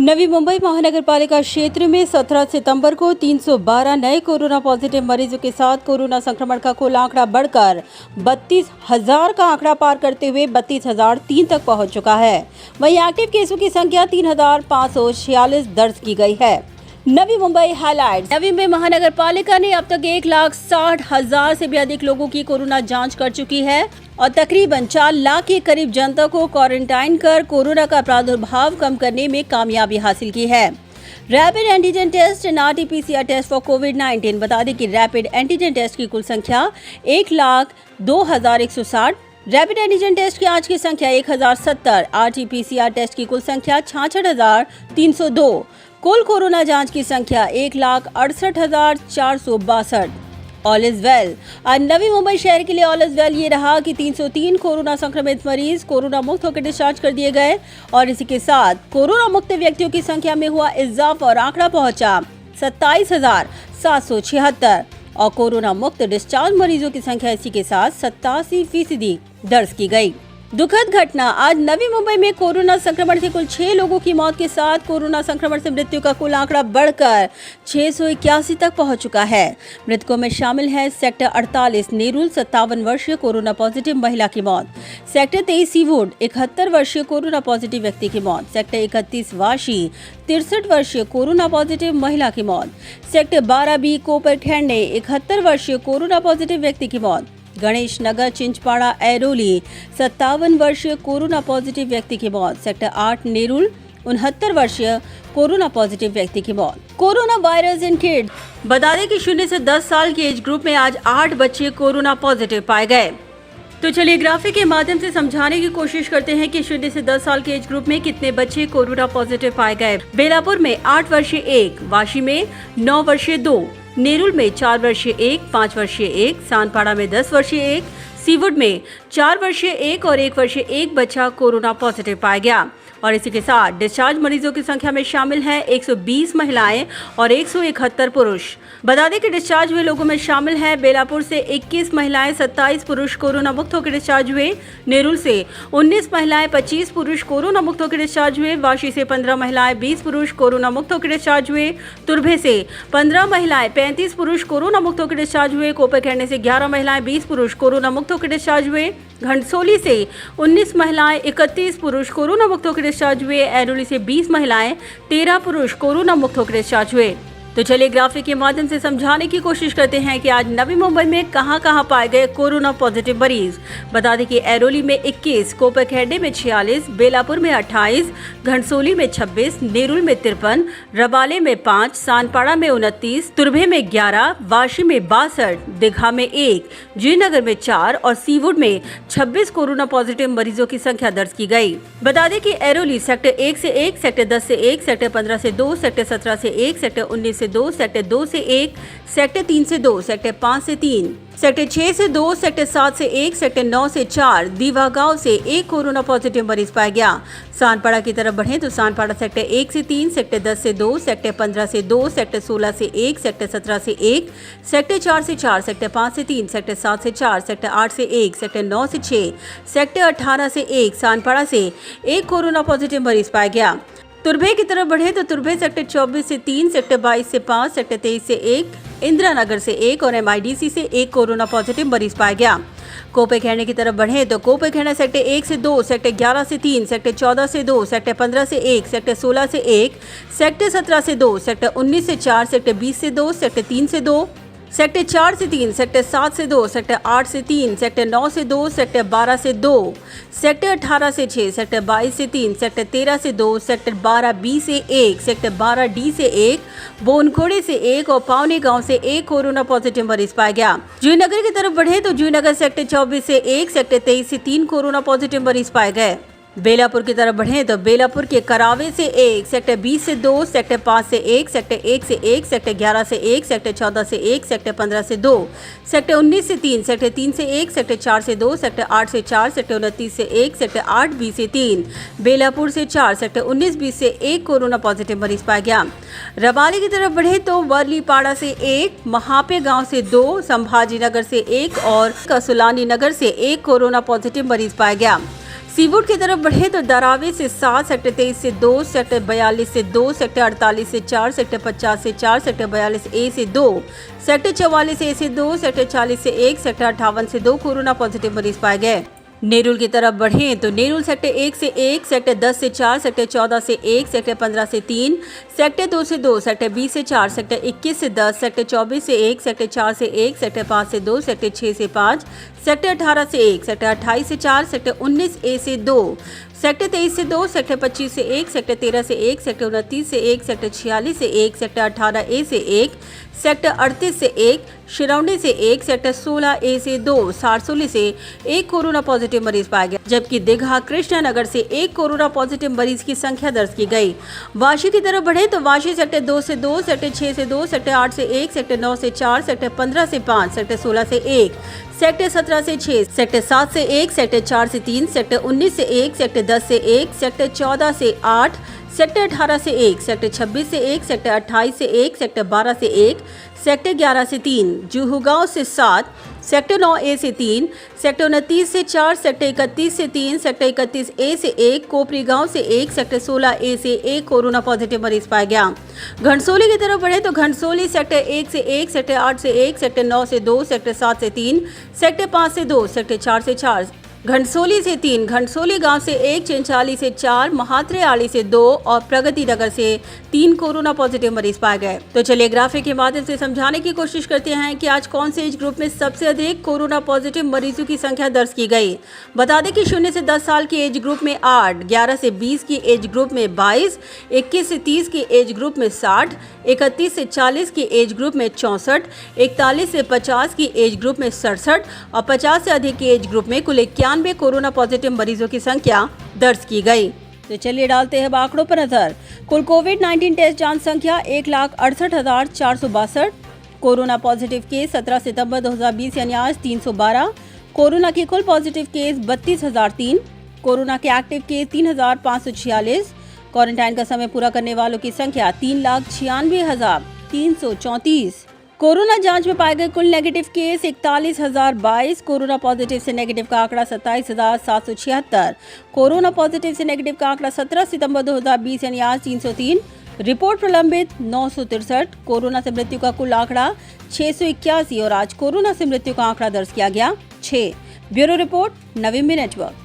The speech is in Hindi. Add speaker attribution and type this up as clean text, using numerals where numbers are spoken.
Speaker 1: नवी मुंबई महानगर पालिका क्षेत्र में 17 सितंबर को 312 नए कोरोना पॉजिटिव मरीजों के साथ कोरोना संक्रमण का कुल आंकड़ा बढ़कर 32,000 का आंकड़ा पार करते हुए 32,003 तक पहुंच चुका है। वहीं एक्टिव केसों की संख्या 3,546 दर्ज की गई है। नवी मुंबई हाइलाइट्स। नवी मुंबई महानगर पालिका ने अब तक 1,60,000 से भी अधिक लोगों की कोरोना जांच कर चुकी है और तकरीबन 4 लाख के करीब जनता को क्वारंटाइन कर कोरोना का प्रादुर्भाव कम करने में कामयाबी हासिल की है। Rapid antigen test and RT-PCR test for कोविड-19। बता दें कि रैपिड एंटीजन टेस्ट की कुल संख्या 1,02,160, रैपिड एंटीजन टेस्ट की आज की संख्या 1,070, RT-PCR टेस्ट की कुल संख्या 66,302, कुल कोरोना जांच की संख्या 1,68,462। All is well. आज नवी मुंबई शहर के लिए ऑल इज वेल ये रहा कि 303 कोरोना संक्रमित मरीज कोरोना मुक्त होकर डिस्चार्ज कर दिए गए और इसी के साथ कोरोना मुक्त व्यक्तियों की संख्या में हुआ इजाफा और आंकड़ा पहुंचा 27,776 और कोरोना मुक्त डिस्चार्ज मरीजों की संख्या इसी के साथ 87% दर्ज की गई। दुखद घटना। आज नवी मुंबई में कोरोना संक्रमण से कुल 6 लोगों की मौत के साथ कोरोना संक्रमण से मृत्यु का कुल आंकड़ा बढ़कर 681 तक पहुंच चुका है। मृतकों में शामिल है सेक्टर 48 नेरुल 57 वर्षीय कोरोना पॉजिटिव महिला की मौत, सेक्टर 23 सीवुड 71 वर्षीय कोरोना पॉजिटिव व्यक्ति की मौत, सेक्टर 31 वाशी 63 वर्षीय कोरोना पॉजिटिव महिला की मौत, सेक्टर 12B कोपरखैंडे 71 वर्षीय कोरोना पॉजिटिव व्यक्ति की मौत, गणेश नगर चिंचपाड़ा ऐरोली 57 वर्षीय कोरोना पॉजिटिव व्यक्ति की मौत, सेक्टर 8 नेरुल 69 वर्षीय कोरोना पॉजिटिव व्यक्ति की मौत। Corona virus in kids. बता दें कि 0 से 10 साल के एज ग्रुप में आज 8 बच्चे कोरोना पॉजिटिव पाए गए। तो चलिए ग्राफिक के माध्यम से समझाने की कोशिश करते हैं कि 0 से 10 साल के एज ग्रुप में कितने बच्चे कोरोना पॉजिटिव पाए गए। बेलापुर में 8 वर्षीय 1, वाशी में 9 वर्षीय 2, नेरुल में 4 वर्षीय 1, 5 वर्षीय 1, सानपाड़ा में 10 वर्षीय 1, सीवुड में 4 वर्षीय 1 और 1 वर्षीय 1 बच्चा कोरोना पॉजिटिव पाया गया। और इसी के साथ डिस्चार्ज मरीजों की संख्या में शामिल हैं 120 महिलाएं और 171 पुरुष। बता दें कि डिस्चार्ज हुए लोगों में शामिल है बेलापुर से 21 महिलाएं 27 पुरुष कोरोना मुक्त होकर डिस्चार्ज हुए, नेरुल से 19 महिलाएं 25 पुरुष कोरोना मुक्त होकर डिस्चार्ज हुए, वाशी से 15 महिलाएं 20 पुरुष कोरोना मुक्त होकर डिस्चार्ज हुए, तुर्भे से 15 महिलाएं 35 पुरुष कोरोना मुक्त होकर डिस्चार्ज हुए, कोपरखैंडे से 11 महिलाएं 20 पुरुष कोरोना मुक्त होकर डिस्चार्ज हुए, घंटसोली से 19 महिलाएं 31 पुरुष कोरोना मुक्त होकर डिस्चार्ज हुए, ऐरोली से 20 महिलाएं 13 पुरुष कोरोना मुक्त होकर डिस्चार्ज हुए। तो चलिए ग्राफिक के माध्यम से समझाने की कोशिश करते हैं कि आज नवी मुंबई में कहां पाए गए कोरोना पॉजिटिव मरीज। बता दें कि ऐरोली में 21, कोपरखैंडे में 46, बेलापुर में 28, घंटसोली में 26, नेरुल में 53, रबाले में 5, सानपाड़ा में 29, तुर्भे में 11, वाशी में 62, दीघा में 1, जयनगर में 4 और सीवुड में 26 कोरोना पॉजिटिव मरीजों की संख्या दर्ज की गई। बता दें कि ऐरोली सेक्टर 1 से 1, सेक्टर 10 से 1, सेक्टर 15 से 2, सेक्टर 17 से 1, सेक्टर 19 से 2, सेक्टर 2 से 1, सेक्टर 3 से 2, सेक्टर 5 से 3, सेक्टर 6 से 2, सेक्टर 7 से 1, सेक्टर 9 से 4, दीवा गांव से 1 कोरोना पॉजिटिव मरीज पाया गया। सानपाड़ा की तरफ बढ़े तो सानपाड़ा सेक्टर 1 से 3, सेक्टर 10 से 2, सेक्टर 15 से 2, सेक्टर 16 से 1, सेक्टर 17 से 1, सेक्टर 4 से 4, सेक्टर 5 से 3, सेक्टर 7 से 4, सेक्टर 8 से 1, सेक्टर 9 से 6, सेक्टर 18 से 1, सानपाड़ा से 1 कोरोना पॉजिटिव मरीज पाया गया। तुर्भे की तरफ बढ़े तो तुर्भे सेक्टर 24 से 3, सेक्टर 22 से 5, सेक्टर 23 से 1, इंदिरा नगर से 1 और MIDC से 1 कोरोना पॉजिटिव मरीज पाया गया। कोपरखैंडे की तरफ बढ़े तो कोपरखैंडे सेक्टर 1 से 2, सेक्टर 11 से 3, सेक्टर 14 से 2, सेक्टर 15 से 1, सेक्टर 16 से 1, सेक्टर 17 से 2, सेक्टर 19 से 4, सेक्टर 20 से 2, सेक्टर 3 से 2, सेक्टर 4 से 3, सेक्टर 7 से 2, सेक्टर 8 से 3, सेक्टर 9 से 2, सेक्टर 12 से 2, सेक्टर 18 से 6, सेक्टर 22 से 3, सेक्टर 13 से 2, सेक्टर 12B से 1, सेक्टर 12D से 1, बोनखोड़े से 1 और पावनी गांव से 1 कोरोना पॉजिटिव मरीज पाया गया। जयनगर की तरफ बढ़े तो जयनगर सेक्टर 24 से 1, सेक्टर 23 से 3 कोरोना पॉजिटिव मरीज पाए गए। बेलापुर की तरफ बढ़े तो बेलापुर के करावे से 1, सेक्टर 20 से 2, सेक्टर 5 से 1, सेक्टर 1 से 1, सेक्टर 11 से 1, सेक्टर 14 से 1, सेक्टर 15 से 2, सेक्टर 19 से 3, सेक्टर 3 से 1, सेक्टर 4 से 2, सेक्टर 8 से 4, सेक्टर 29 से 1, सेक्टर 8B से 3, बेलापुर से 4, सेक्टर 19B से 1 कोरोना पॉजिटिव मरीज पाया गया। रबाली की तरफ बढ़े तो वर्लीपाड़ा से 1, महापे गांव से 2, संभाजी नगर से 1 और कसुलानी नगर से 1 कोरोना पॉजिटिव मरीज पाया गया। सीवुड की तरफ बढ़े तो धारावी से 7, सेक्टर 23 से 2, सेक्टर 42 से 2, सेक्टर 48 से 4, सेक्टर 50 से 4, सेक्टर 42 ए से 2, सेक्टर 44 ए से 2, सेक्टर 40 से 1, सेक्टर 58 से 2 कोरोना पॉजिटिव मरीज पाए गए। नेरुल की तरफ बढ़ें तो नेरुल सेक्टर 1 से 1, सेक्टर 10 से 4, सेक्टर 14 से 1, सेक्टर 15 से 3, सेक्टर 2 से 2, सेक्टर 20 से 4, सेक्टर 21 से 10, सेक्टर 24 से 1, सेक्टर 4 से 1, सेक्टर 5 से 2, सेक्टर 6 से 5, सेक्टर 18 से 1, सेक्टर 28 से 4, सेक्टर 19 ए से 2, सेक्टर 23 से 2, सेक्टर 25 से 1, सेक्टर 13 से 1, सेक्टर 29 से 1, सेक्टर 46 से 1, सेक्टर 18 ए से 1, सेक्टर 38 से 1, शिरौनी से 1, सेक्टर 16 ए से 2, सारसोली से 1 कोरोना पॉजिटिव मरीज पाया गया, जबकि दीघा कृष्णनगर से 1 कोरोना पॉजिटिव मरीज की संख्या दर्ज की गई। वाशी की तरफ बढ़े तो वाशी सेक्टर 2 से 2, सेक्टर 6 से 2, सेक्टर 8 से 1, सेक्टर 9 से 4, सेक्टर 15 से 5, सेक्टर 16 से 1, सेक्टर 17 से 6, सेक्टर 7 से 1, सेक्टर 4 से 3, सेक्टर 19 से 1, सेक्टर 10 से 1, सेक्टर 14 से 8, सेक्टर 18 से 1, सेक्टर 26 से 1, सेक्टर 28 से 1, सेक्टर 12 से 1, सेक्टर 11 से 3, जुहू गांव से 7, सेक्टर 9 ए से 3, सेक्टर 29 से 4, सेक्टर 31 से 3, सेक्टर 31 ए से 1, कोपरी गांव से 1, सेक्टर 16 ए से 1 कोरोना पॉजिटिव मरीज पाया गया। घनसोली की तरफ बढ़े तो घनसोली सेक्टर 1 से 1, सेक्टर 8 से 1, सेक्टर 9 से 2, सेक्टर 7 से 3, सेक्टर 5 से 2, सेक्टर 4 से 4, घनसोली से 3, घनसोली गांव से 1, चिंचाली से 4, महात्रे आली से 2 और प्रगति नगर से 3 कोरोना पॉजिटिव मरीज पाए गए। तो चलिए ग्राफिक के माध्यम से समझाने की कोशिश करते हैं कि आज कौन से एज ग्रुप में सबसे अधिक कोरोना पॉजिटिव मरीजों की संख्या दर्ज की गई। बता दें कि 0 से 10 साल की एज ग्रुप में 8, 11 से 20 की एज ग्रुप में 22, 21 से 30 की एज ग्रुप में 60, 31 से 40 की एज ग्रुप में 64, 41 से 50 की एज ग्रुप में 67 और 50 से अधिक की एज ग्रुप में कुल 91 कोरोना पॉजिटिव मरीजों की संख्या दर्ज की गई। तो चलिए डालते हैं आंकड़ों पर नजर। कुल कोविड-19 टेस्ट जांच संख्या 1,68,462, कोरोना पॉजिटिव केस 17 सितंबर 2020 यानी आज 312, कोरोना के कुल पॉजिटिव केस 32,003, कोरोना के एक्टिव केस 3,546, क्वारंटाइन का समय पूरा करने वालों की संख्या 3,96,334। कोरोना जांच में पाए गए कुल नेगेटिव केस 41,022, कोरोना पॉजिटिव से नेगेटिव का आंकड़ा 27,776, कोरोना पॉजिटिव से नेगेटिव का आंकड़ा 17 सितंबर 2020 यानी आज 303, रिपोर्ट प्रलंबित 963, कोरोना से मृत्यु का कुल आंकड़ा 681 और आज कोरोना से मृत्यु का आंकड़ा दर्ज किया गया 6। ब्यूरो रिपोर्ट, नवीन नेटवर्क।